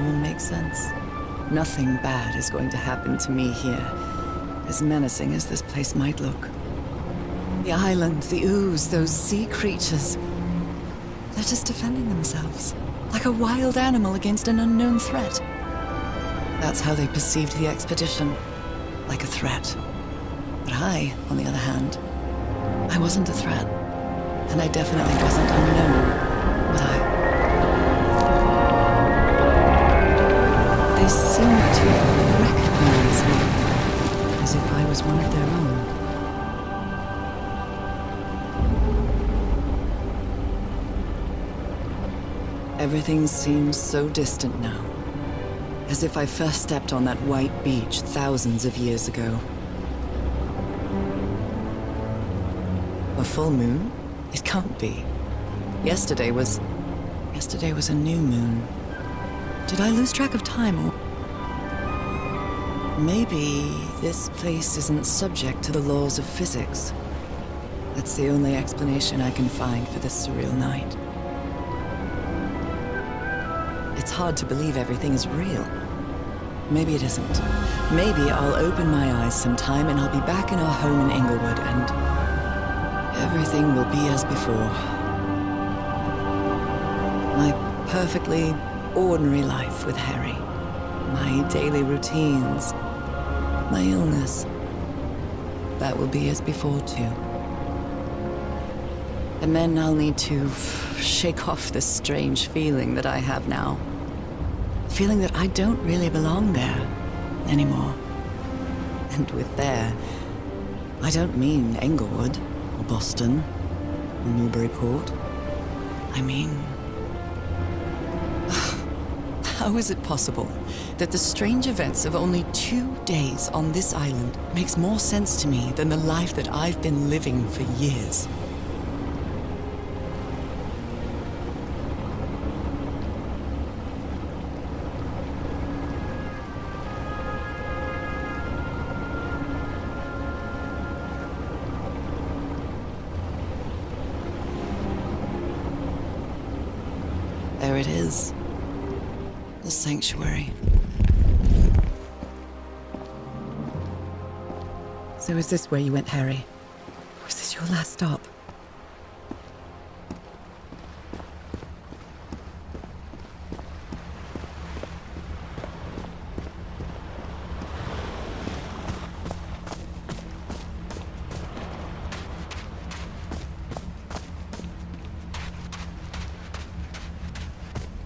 all makes sense. Nothing bad is going to happen to me here, as menacing as this place might look. The island, the ooze, those sea creatures. They're just defending themselves, like a wild animal against an unknown threat. That's how they perceived the expedition, like a threat. But I, on the other hand, I wasn't a threat. And I definitely wasn't unknown, was I? They seemed to recognize me, as if I was one of their own. Everything seems so distant now, as if I first stepped on that white beach thousands of years ago. A full moon? It can't be. Yesterday was a new moon. Did I lose track of time, or... Maybe this place isn't subject to the laws of physics. That's the only explanation I can find for this surreal night. It's hard to believe everything is real. Maybe it isn't. Maybe I'll open my eyes sometime and I'll be back in our home in Inglewood and... everything will be as before. My perfectly ordinary life with Harry. My daily routines. My illness. That will be as before, too. And then I'll need to shake off this strange feeling that I have now. Feeling that I don't really belong there anymore. And with there, I don't mean Inglewood. Or Boston, or Newburyport. I mean... how is it possible that the strange events of only 2 days on this island makes more sense to me than the life that I've been living for years? There it is. The sanctuary. So is this where you went, Harry? Was this your last stop?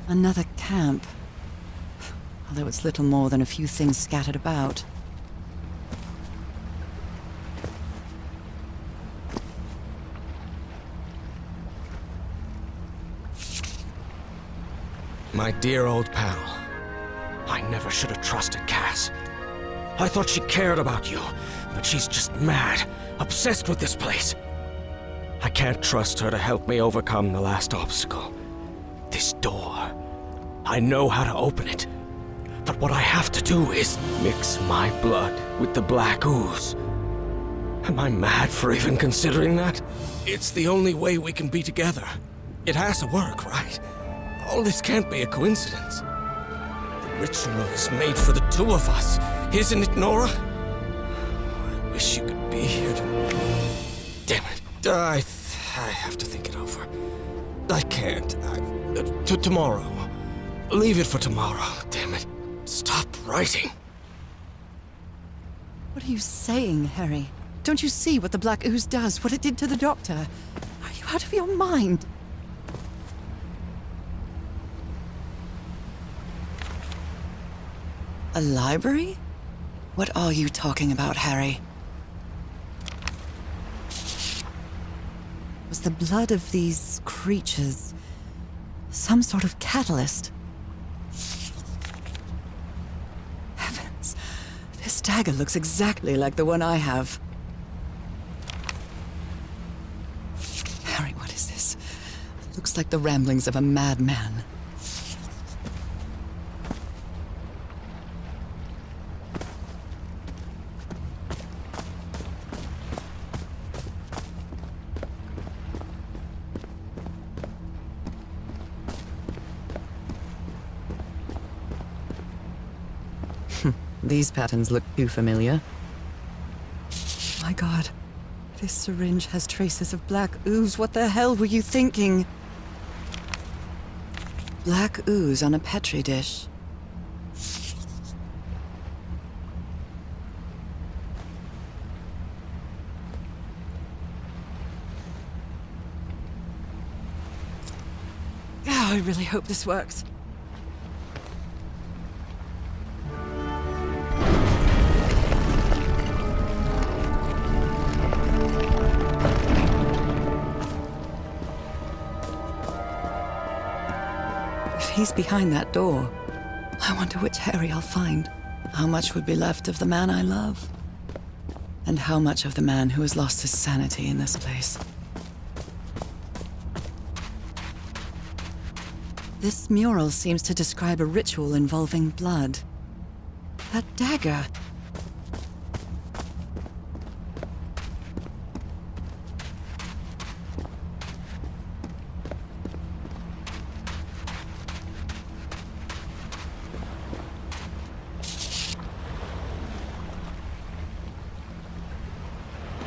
Another camp. Although it's little more than a few things scattered about. My dear old pal. I never should have trusted Cass. I thought she cared about you, but she's just mad, obsessed with this place. I can't trust her to help me overcome the last obstacle. This door. I know how to open it. But what I have to do is mix my blood with the black ooze. Am I mad for even considering that? It's the only way we can be together. It has to work, right? All this can't be a coincidence. The ritual is made for the two of us, isn't it, Norah? I wish you could be here to... Damn it. I have to think it over. I can't. Tomorrow. Leave it for tomorrow, damn it. Stop writing. What are you saying, Harry? Don't you see what the black ooze does, what it did to the doctor? Are you out of your mind? A library? What are you talking about, Harry? Was the blood of these creatures some sort of catalyst? Heavens, this dagger looks exactly like the one I have. Harry, what is this? It looks like the ramblings of a madman. These patterns look too familiar. My God. This syringe has traces of black ooze. What the hell were you thinking? Black ooze on a petri dish. Oh, I really hope this works. If he's behind that door, I wonder which Harry I'll find. How much would be left of the man I love? And how much of the man who has lost his sanity in this place? This mural seems to describe a ritual involving blood. That dagger.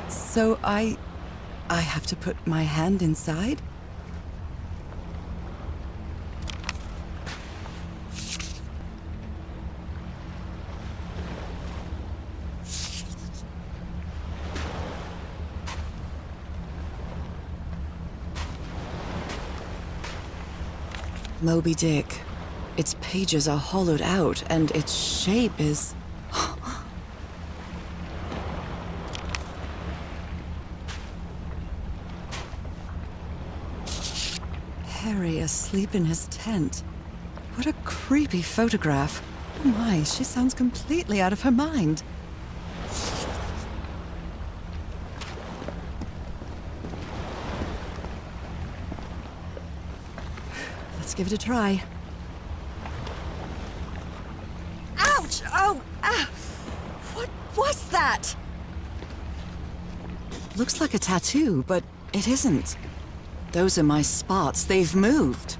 So I have to put my hand inside? Moby Dick. Its pages are hollowed out, and its shape is... Harry asleep in his tent. What a creepy photograph. Oh my, she sounds completely out of her mind. Let's give it a try. Ouch! Oh! Ah! What was that? Looks like a tattoo, but it isn't. Those are my spots. They've moved.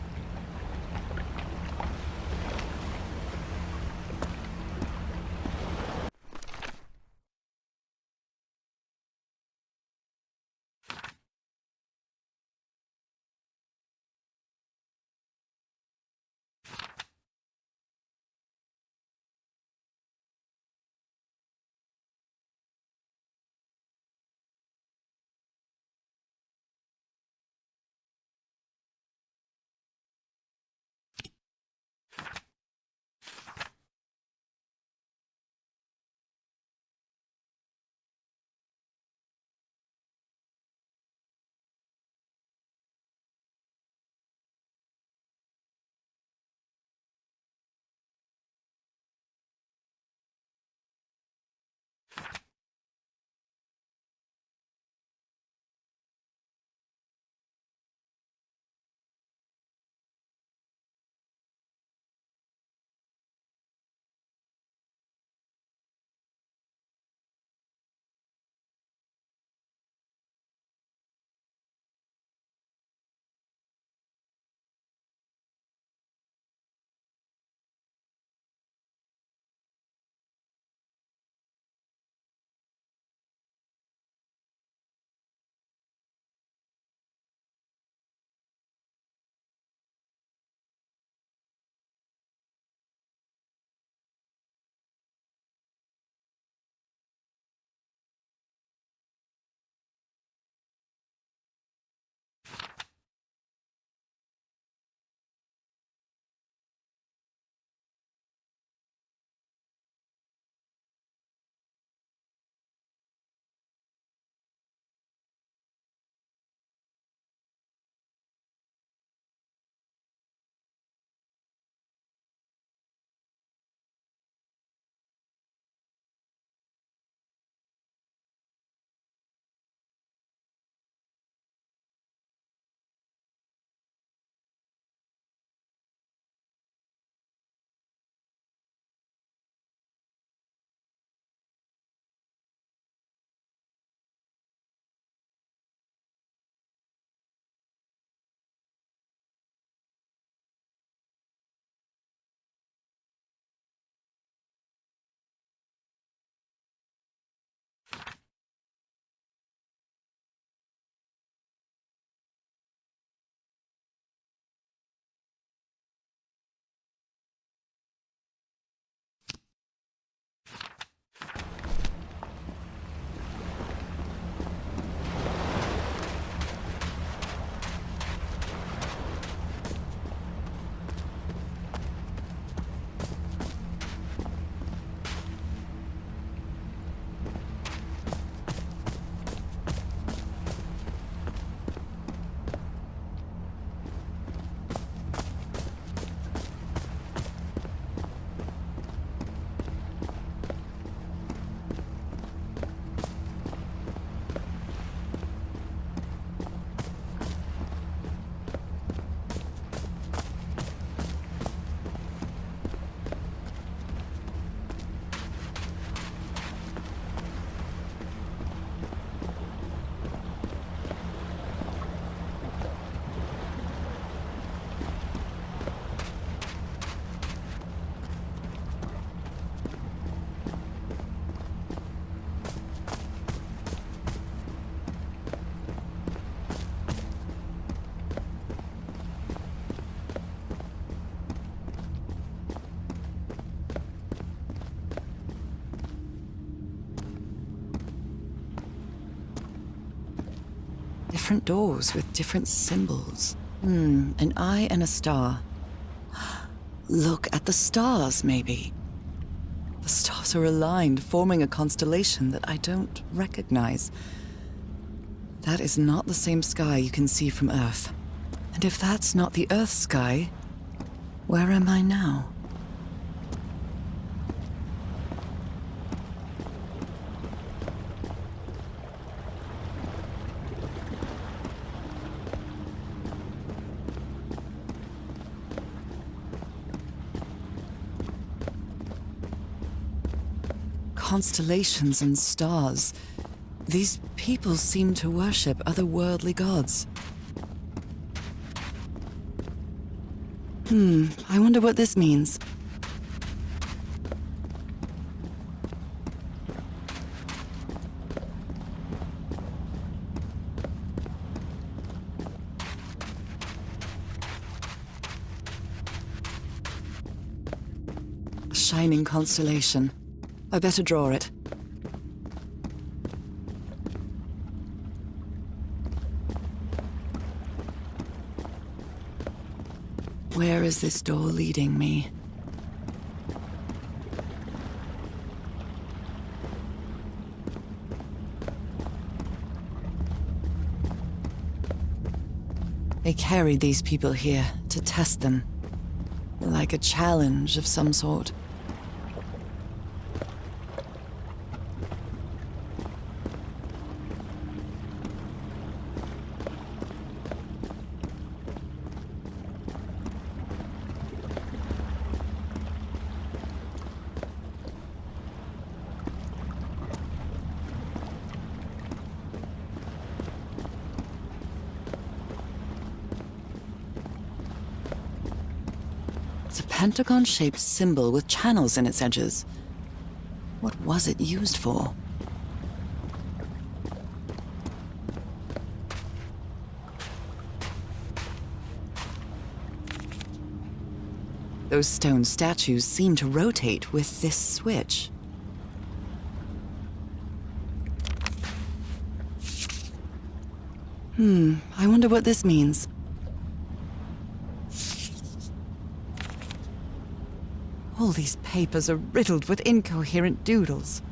different doors with different symbols. An eye and a star. Look at the stars, maybe. The stars are aligned, forming a constellation that I don't recognize. That is not the same sky you can see from Earth. And if that's not the Earth sky, where am I now? Constellations and stars. These people seem to worship otherworldly gods. I wonder what this means. A shining constellation. I better draw it. Where is this door leading me? They carried these people here to test them, like a challenge of some sort. It's a pentagon-shaped symbol with channels in its edges. What was it used for? Those stone statues seem to rotate with this switch. I wonder what this means. All these papers are riddled with incoherent doodles.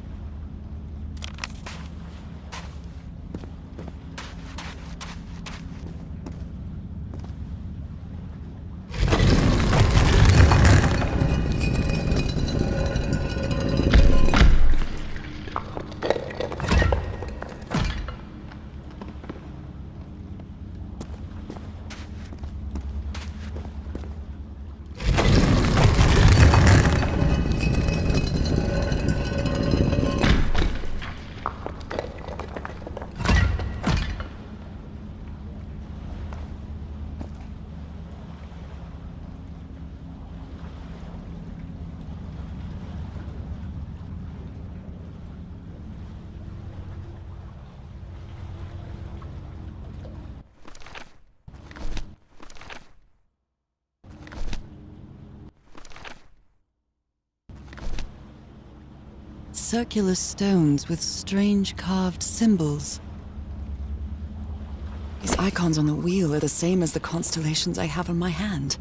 Circular stones with strange carved symbols. These icons on the wheel are the same as the constellations I have in my hand.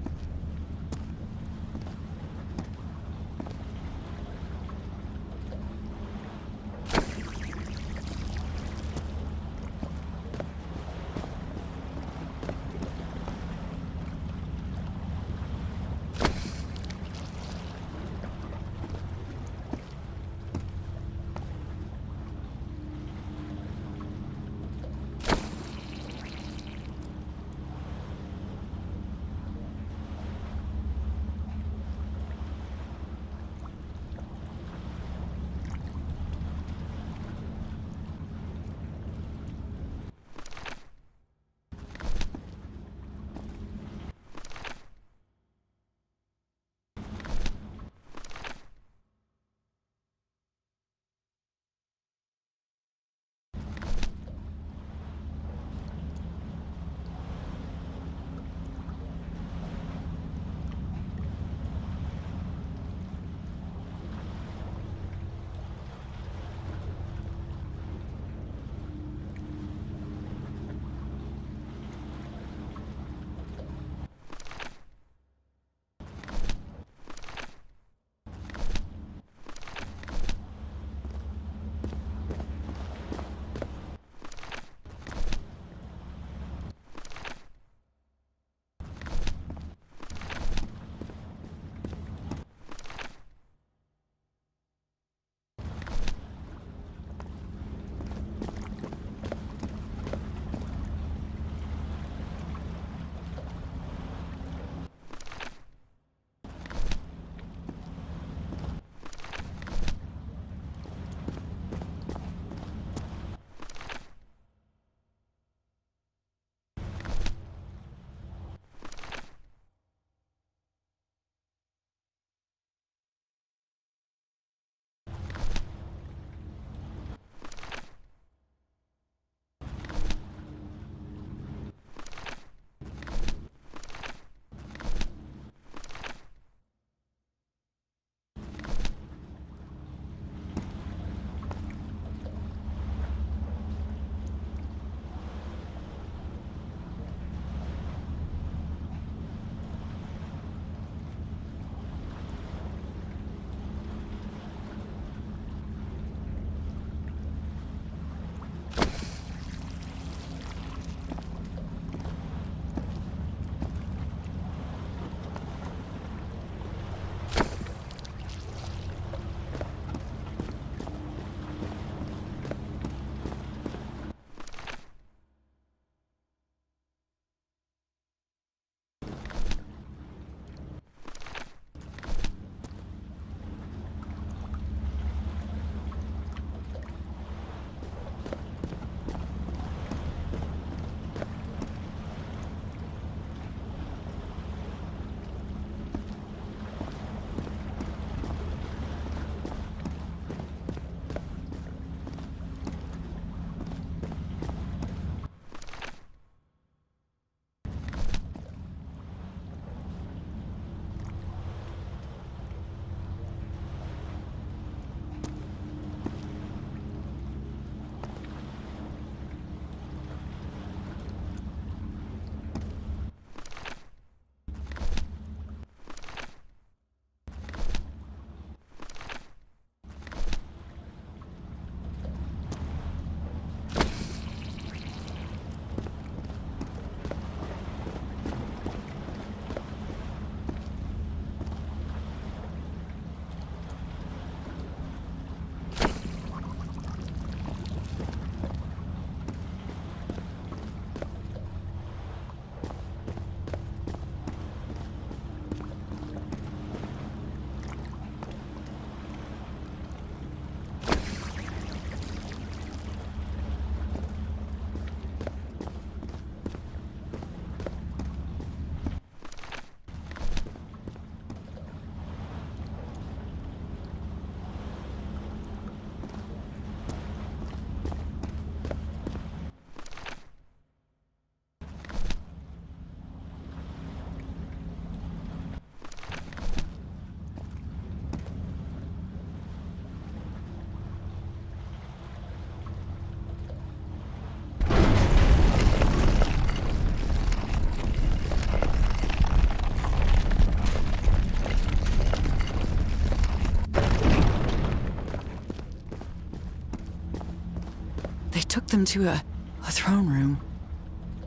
Welcome to a throne room.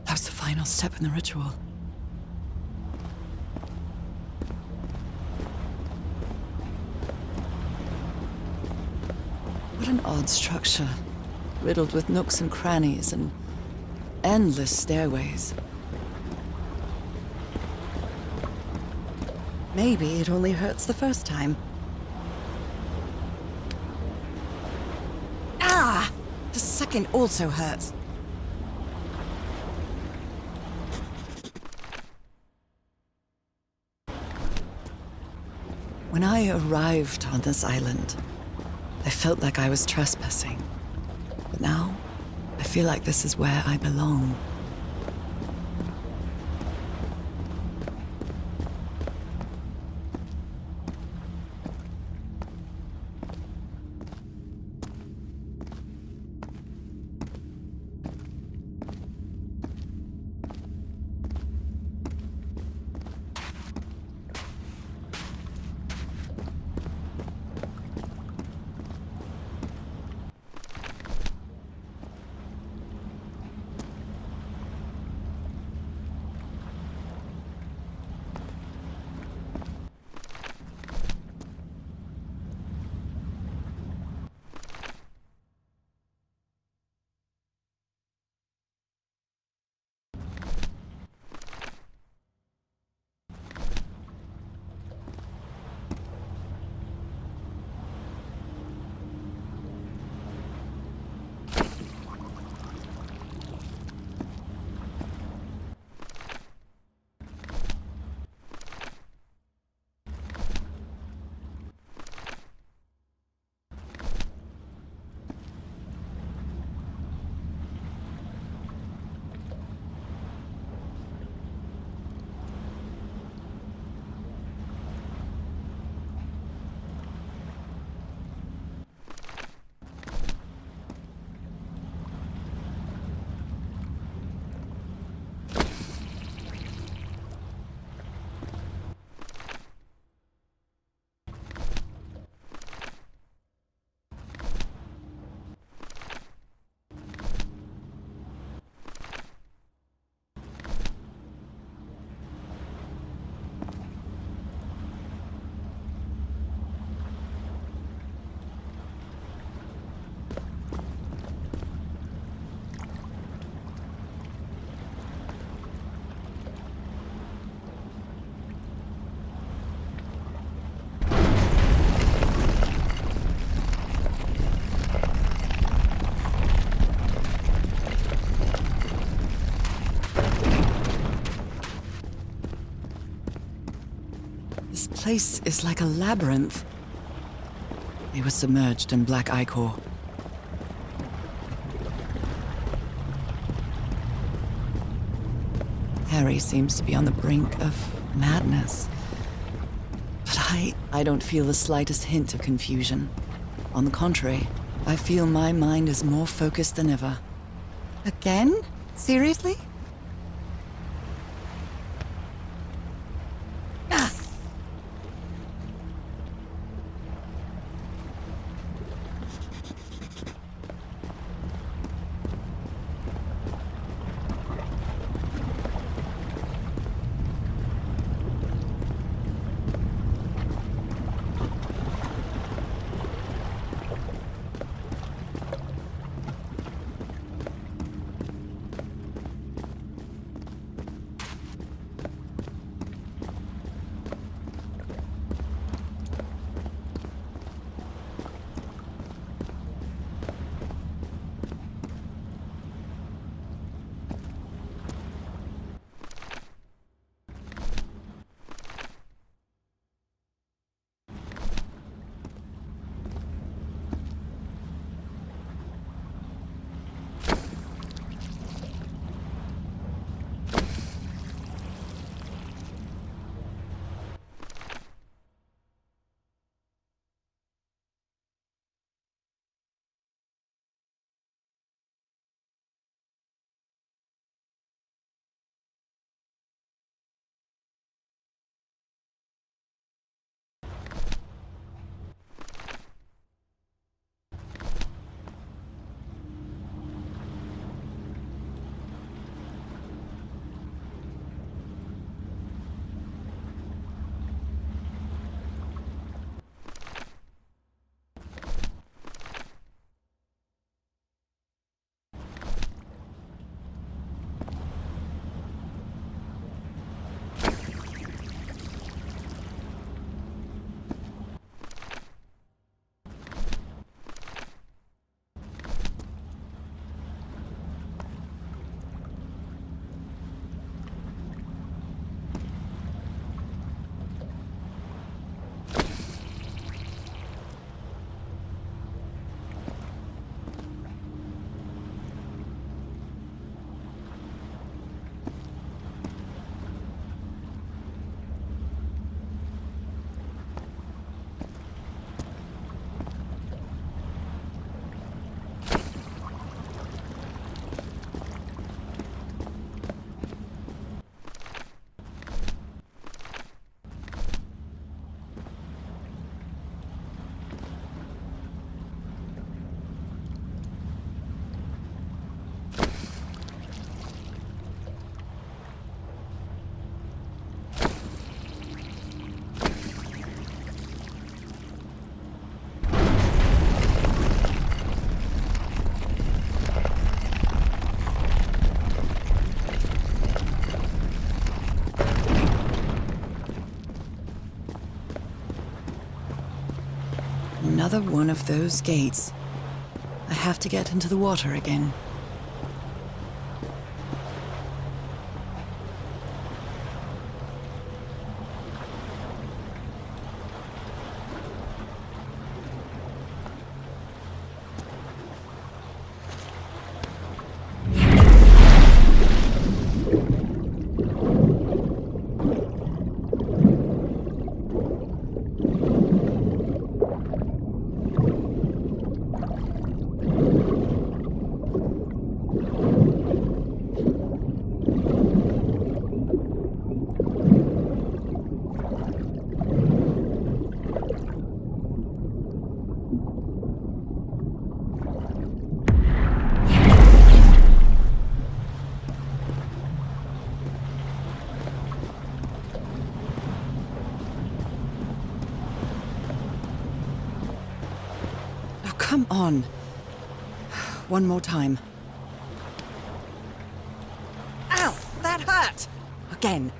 That was the final step in the ritual. What an odd structure, riddled with nooks and crannies and endless stairways. Maybe it only hurts the first time. Ah! The second also hurts. When I arrived on this island, I felt like I was trespassing. But now, I feel like this is where I belong. This place is like a labyrinth. They were submerged in black ichor. Harry seems to be on the brink of madness. But I don't feel the slightest hint of confusion. On the contrary, I feel my mind is more focused than ever. Again? Seriously? Another one of those gates. I have to get into the water again. Come on. One more time. Ow! That hurt! Again.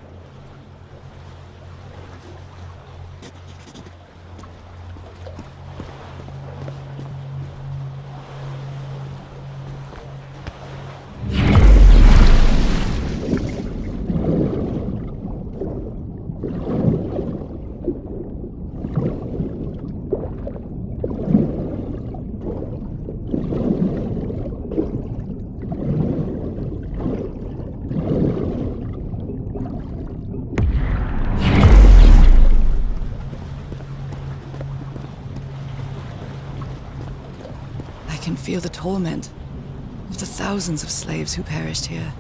I can feel the torment of the thousands of slaves who perished here.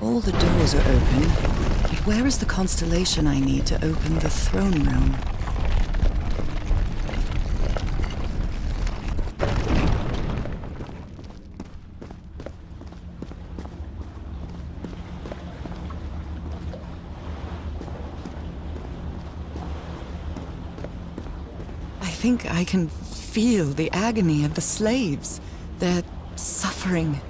All the doors are open, but where is the constellation I need to open the throne room? I think I can feel the agony of the slaves, their suffering,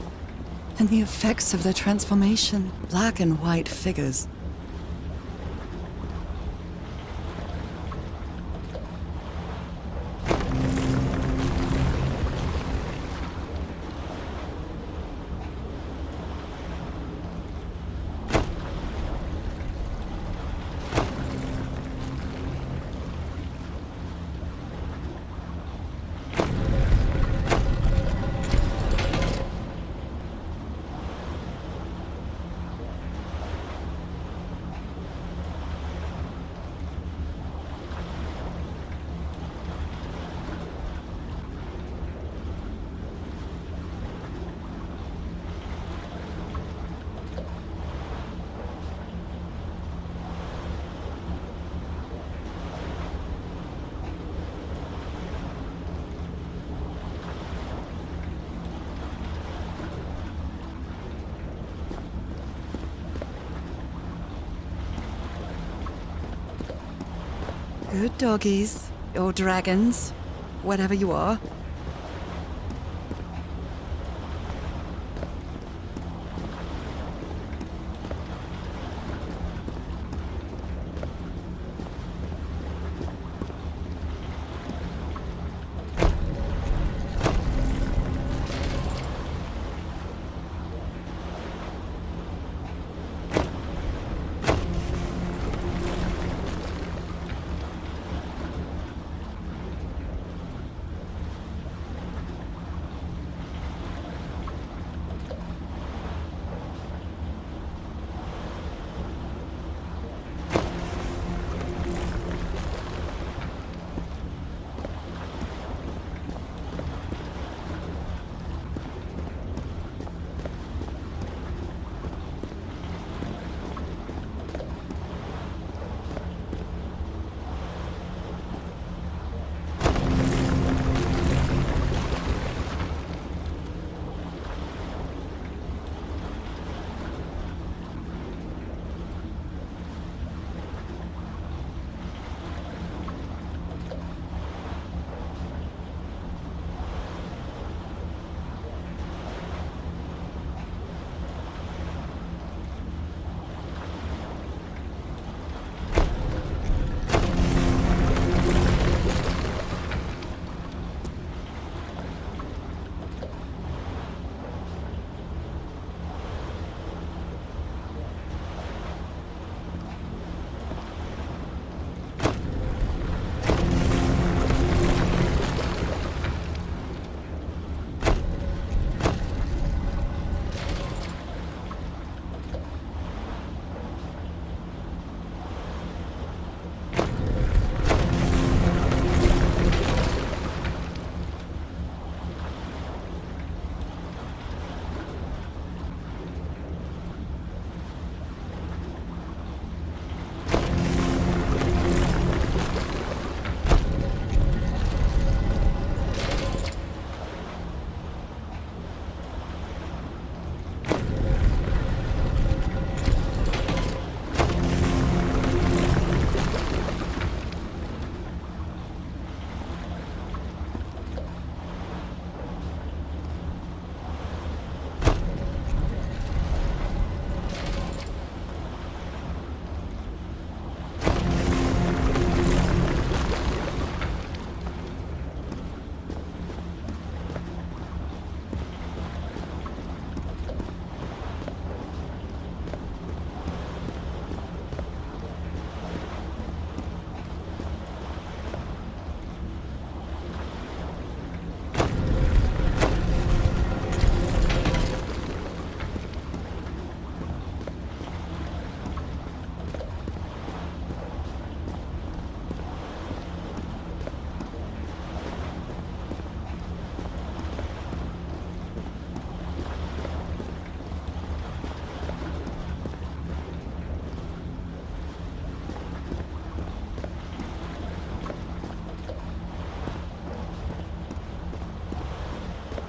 and the effects of their transformation. Black and white figures. Good doggies, or dragons, whatever you are.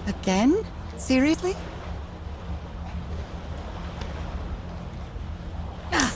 Again? Seriously? Ah.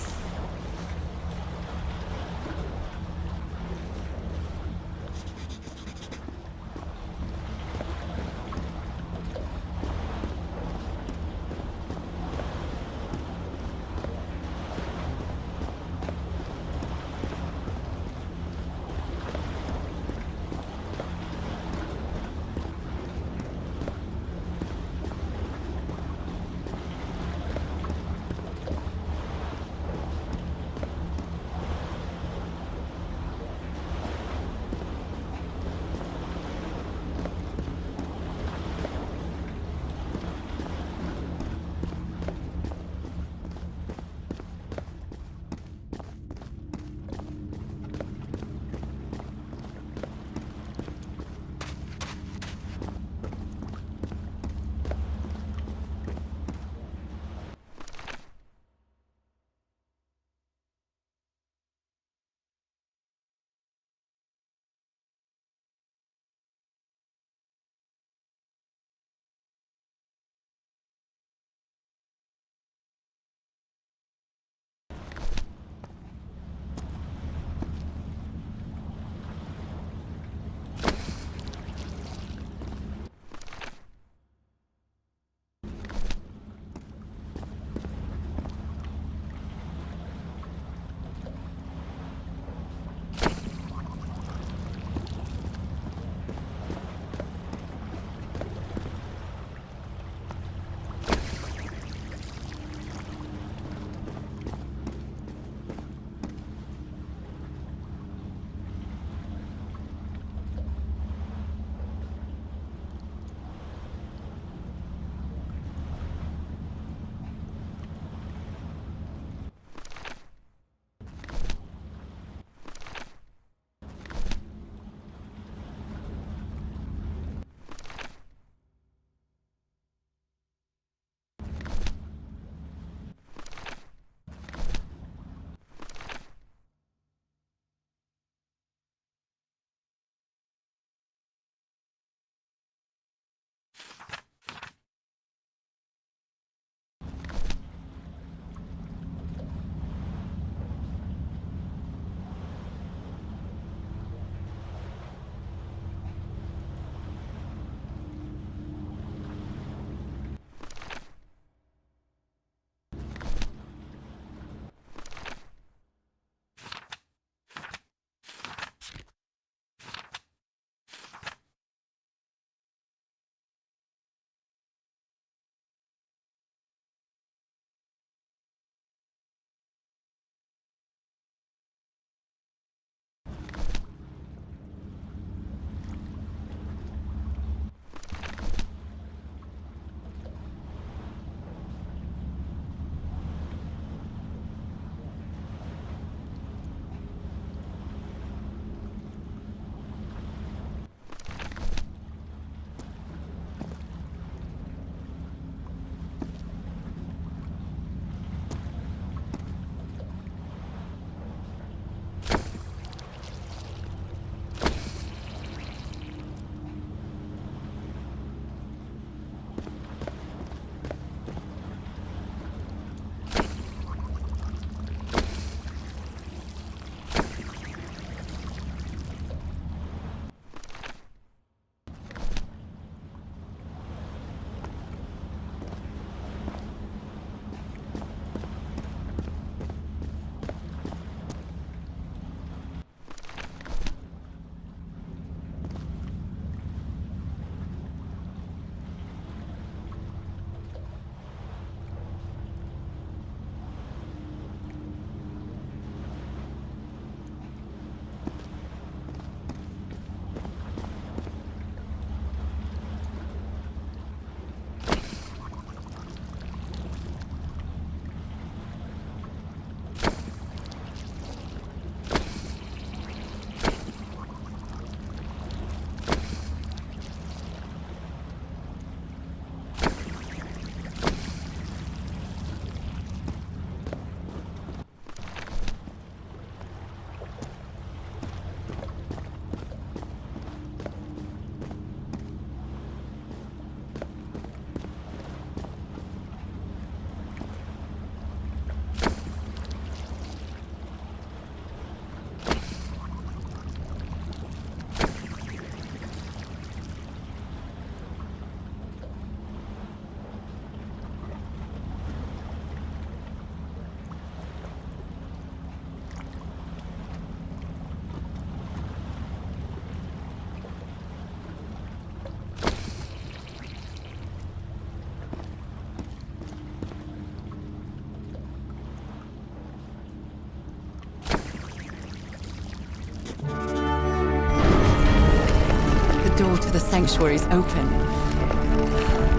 door to the sanctuary's open.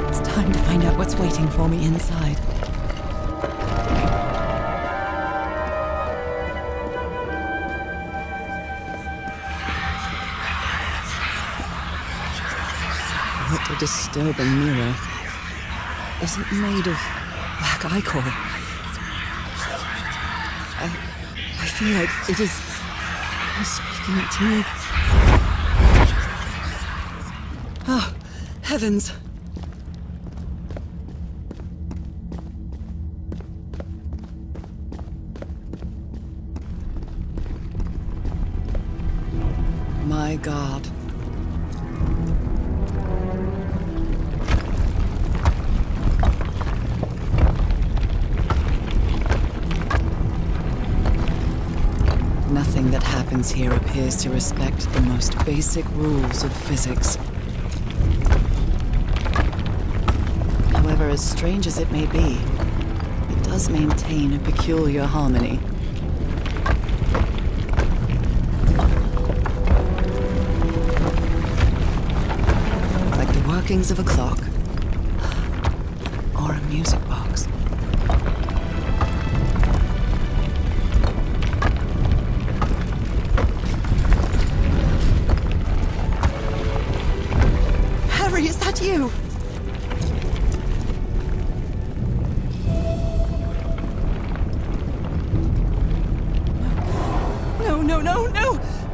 It's time to find out what's waiting for me inside. What a disturbing mirror. Is it made of black ichor? I feel like it is speaking to me. Oh, heavens. My God. Nothing that happens here appears to respect the most basic rules of physics. However, as strange as it may be, it does maintain a peculiar harmony. Like the workings of a clock, or a music box. Harry, is that you?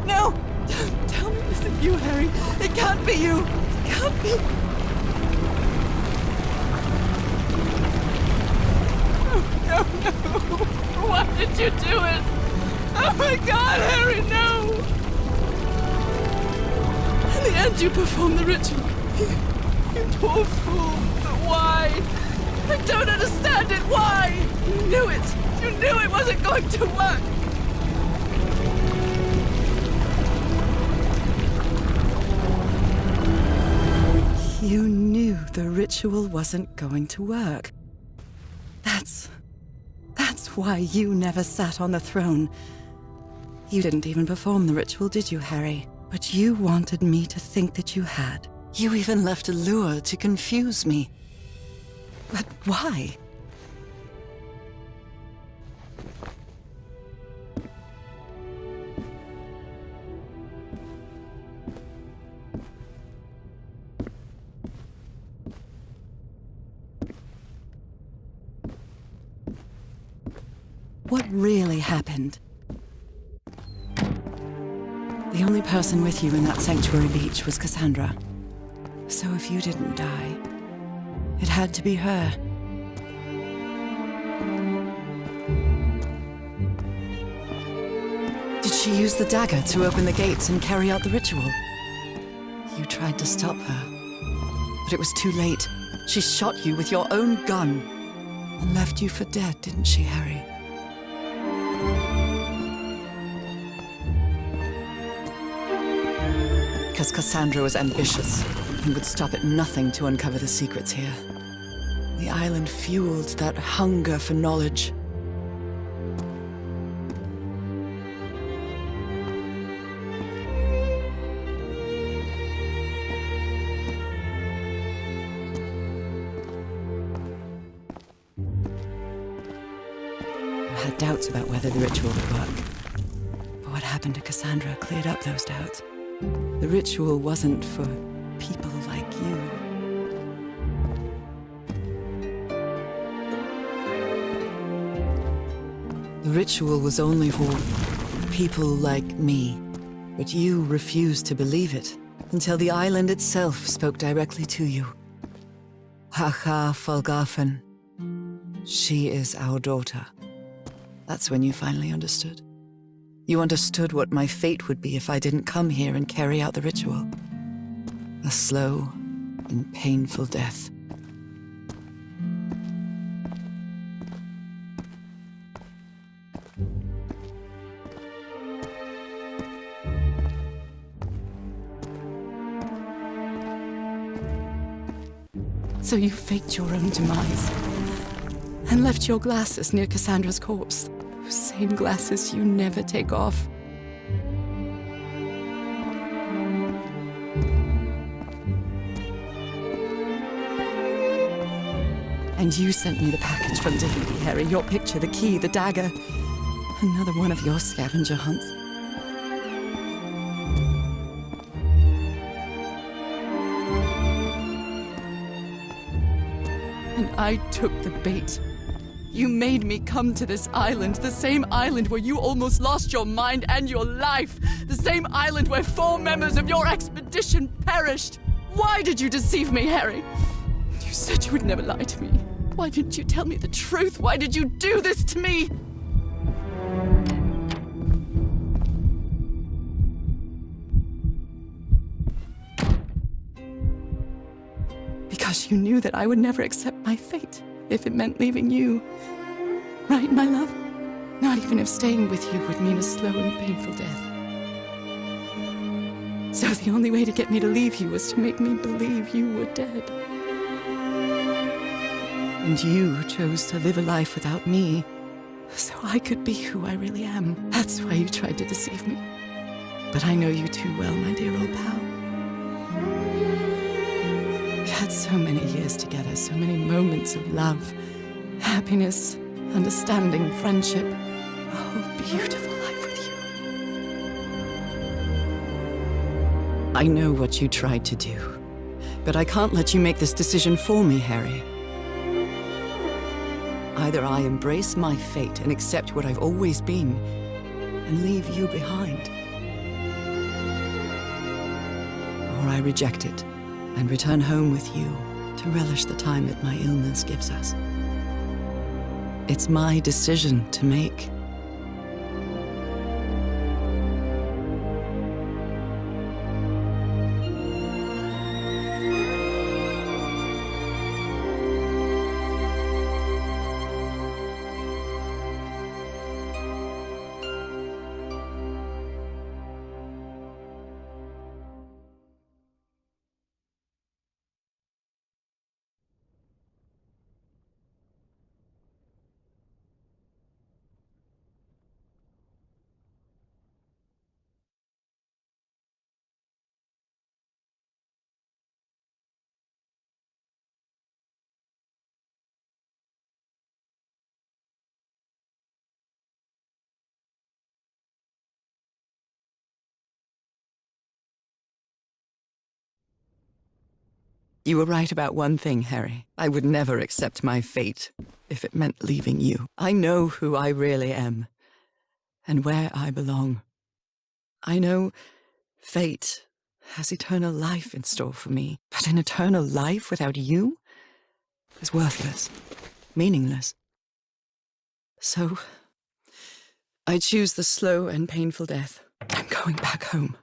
No! Tell me this isn't you, Harry. It can't be you. It can't be. No. Why did you do it? Oh my God, Harry, no! In the end, you performed the ritual. You poor fool. But why? I don't understand it. Why? You knew it. You knew it wasn't going to work. You knew the ritual wasn't going to work. That's why you never sat on the throne. You didn't even perform the ritual, did you, Harry? But you wanted me to think that you had. You even left a lure to confuse me. But why? What really happened? The only person with you in that sanctuary beach was Cassandra. So if you didn't die, it had to be her. Did she use the dagger to open the gates and carry out the ritual? You tried to stop her, but it was too late. She shot you with your own gun and left you for dead, didn't she, Harry? Because Cassandra was ambitious and would stop at nothing to uncover the secrets here. The island fueled that hunger for knowledge. I had doubts about whether the ritual would work. But what happened to Cassandra cleared up those doubts. The ritual wasn't for people like you. The ritual was only for people like me. But you refused to believe it until the island itself spoke directly to you. Fhalgof'n. She is our daughter. That's when you finally understood. You understood what my fate would be if I didn't come here and carry out the ritual. A slow and painful death. So you faked your own demise and left your glasses near Cassandra's corpse. Those same glasses you never take off. And you sent me the package from Tahiti, Harry. Your picture, the key, the dagger. Another one of your scavenger hunts. And I took the bait. You made me come to this island, the same island where you almost lost your mind and your life. The same island where 4 members of your expedition perished. Why did you deceive me, Harry? You said you would never lie to me. Why didn't you tell me the truth? Why did you do this to me? Because you knew that I would never accept my fate if it meant leaving you. Right, my love? Not even if staying with you would mean a slow and painful death. So the only way to get me to leave you was to make me believe you were dead. And you chose to live a life without me, so I could be who I really am. That's why you tried to deceive me. But I know you too well, my dear old pal. We've had so many years together, so many moments of love, happiness, understanding, friendship. A whole beautiful life with you. I know what you tried to do, but I can't let you make this decision for me, Harry. Either I embrace my fate and accept what I've always been, and leave you behind. Or I reject it, and return home with you to relish the time that my illness gives us. It's my decision to make. You were right about one thing, Harry. I would never accept my fate if it meant leaving you. I know who I really am, and where I belong. I know fate has eternal life in store for me, but an eternal life without you is worthless, meaningless. So, I choose the slow and painful death. I'm going back home.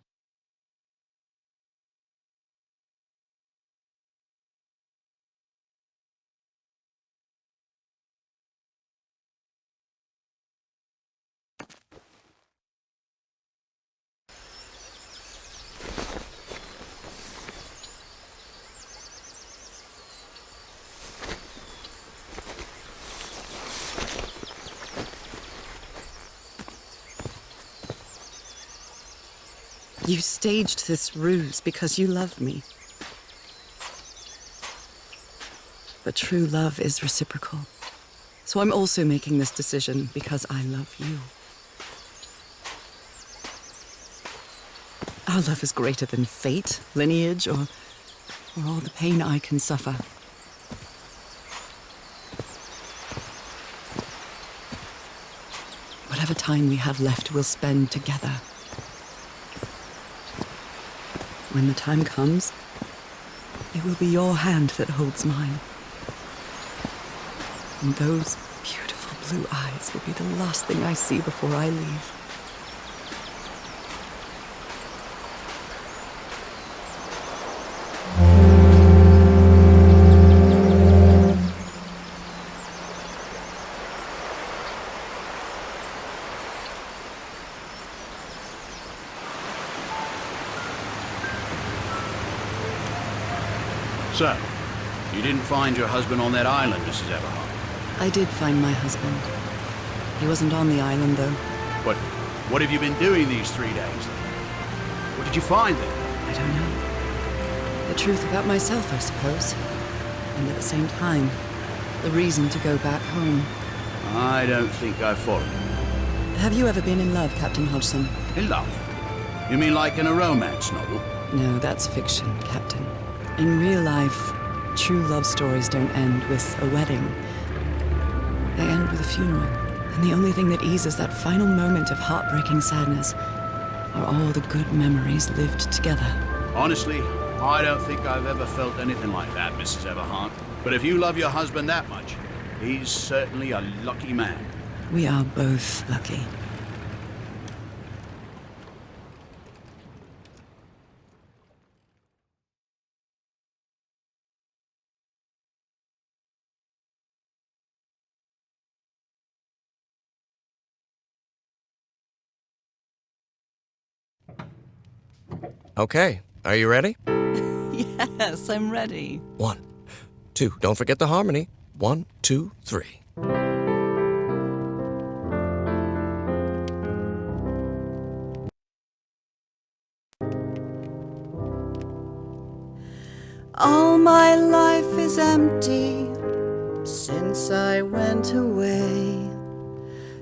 You staged this ruse because you love me. But true love is reciprocal. So I'm also making this decision because I love you. Our love is greater than fate, lineage, or all the pain I can suffer. Whatever time we have left, we'll spend together. When the time comes, it will be your hand that holds mine. And those beautiful blue eyes will be the last thing I see before I leave. So, you didn't find your husband on that island, Mrs. Everhart? I did find my husband. He wasn't on the island, though. But what have you been doing these 3 days? What did you find there? I don't know. The truth about myself, I suppose. And at the same time, the reason to go back home. I don't think I follow you. Have you ever been in love, Captain Hodgson? In love? You mean like in a romance novel? No, that's fiction, Captain. In real life, true love stories don't end with a wedding. They end with a funeral. And the only thing that eases that final moment of heartbreaking sadness are all the good memories lived together. Honestly, I don't think I've ever felt anything like that, Mrs. Everhart. But if you love your husband that much, he's certainly a lucky man. We are both lucky. Okay, are you ready? Yes, I'm ready. 1, 2, don't forget the harmony. 1, 2, 3. All my life is empty since I went away.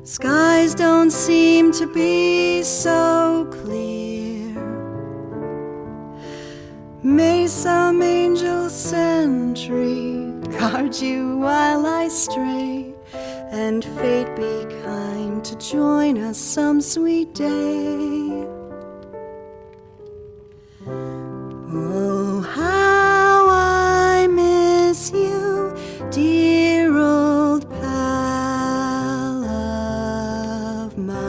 Skies don't seem to be so clear. May some angel sentry guard you while I stray, and fate be kind to join us some sweet day. Oh, how I miss you, dear old pal of mine.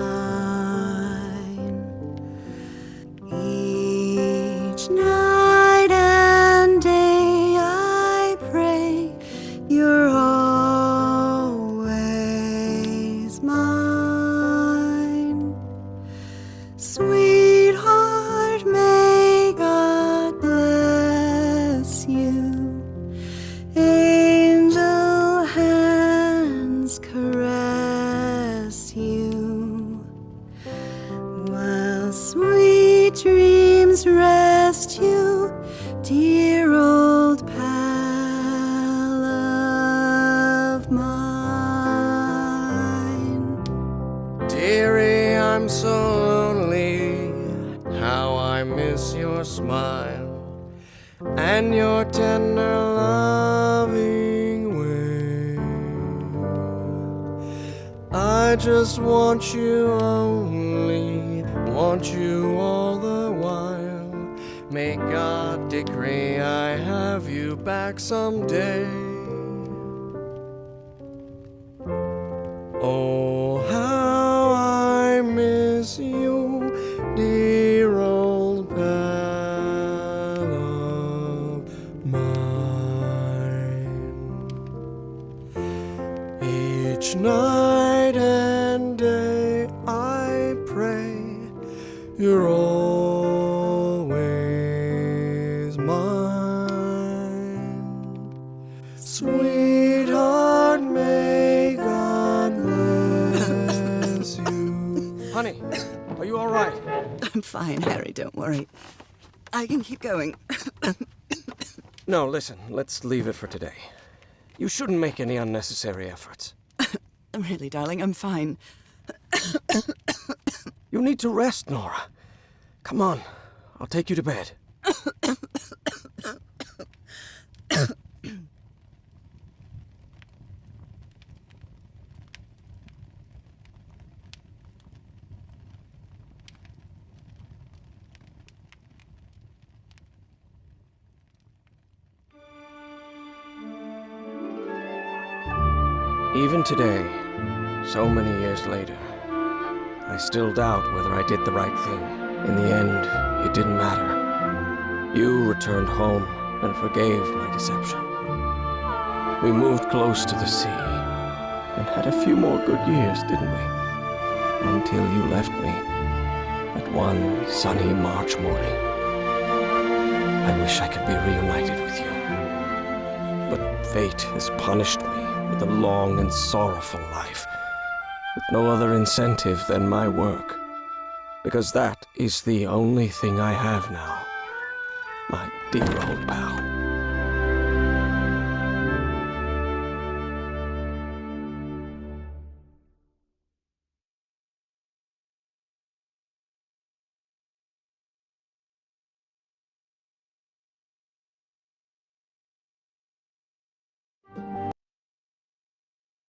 Each night and day I pray you're always mine. Sweetheart, may God bless you. Angel hands caress you, while sweet dreams rest you, dear old pal of mine. Dearie, I'm so lonely. How I miss your smile and your tender loving way. I just want you only, want you all the while. May God decree I have you back someday. Oh, how I miss you, dear old pal of mine. Each night and day I pray you're always mine. Sweetheart, may God bless you. Honey, are you all right? I'm fine, Harry, don't worry. I can keep going. No, listen, let's leave it for today. You shouldn't make any unnecessary efforts. Really, darling, I'm fine. You need to rest, Norah. Come on, I'll take you to bed. Even today, so many years later, I still doubt whether I did the right thing. In the end, it didn't matter. You returned home and forgave my deception. We moved close to the sea and had a few more good years, didn't we? Until you left me at one sunny March morning. I wish I could be reunited with you. But fate has punished me with a long and sorrowful life, with no other incentive than my work, because that is the only thing I have now, my dear old pal.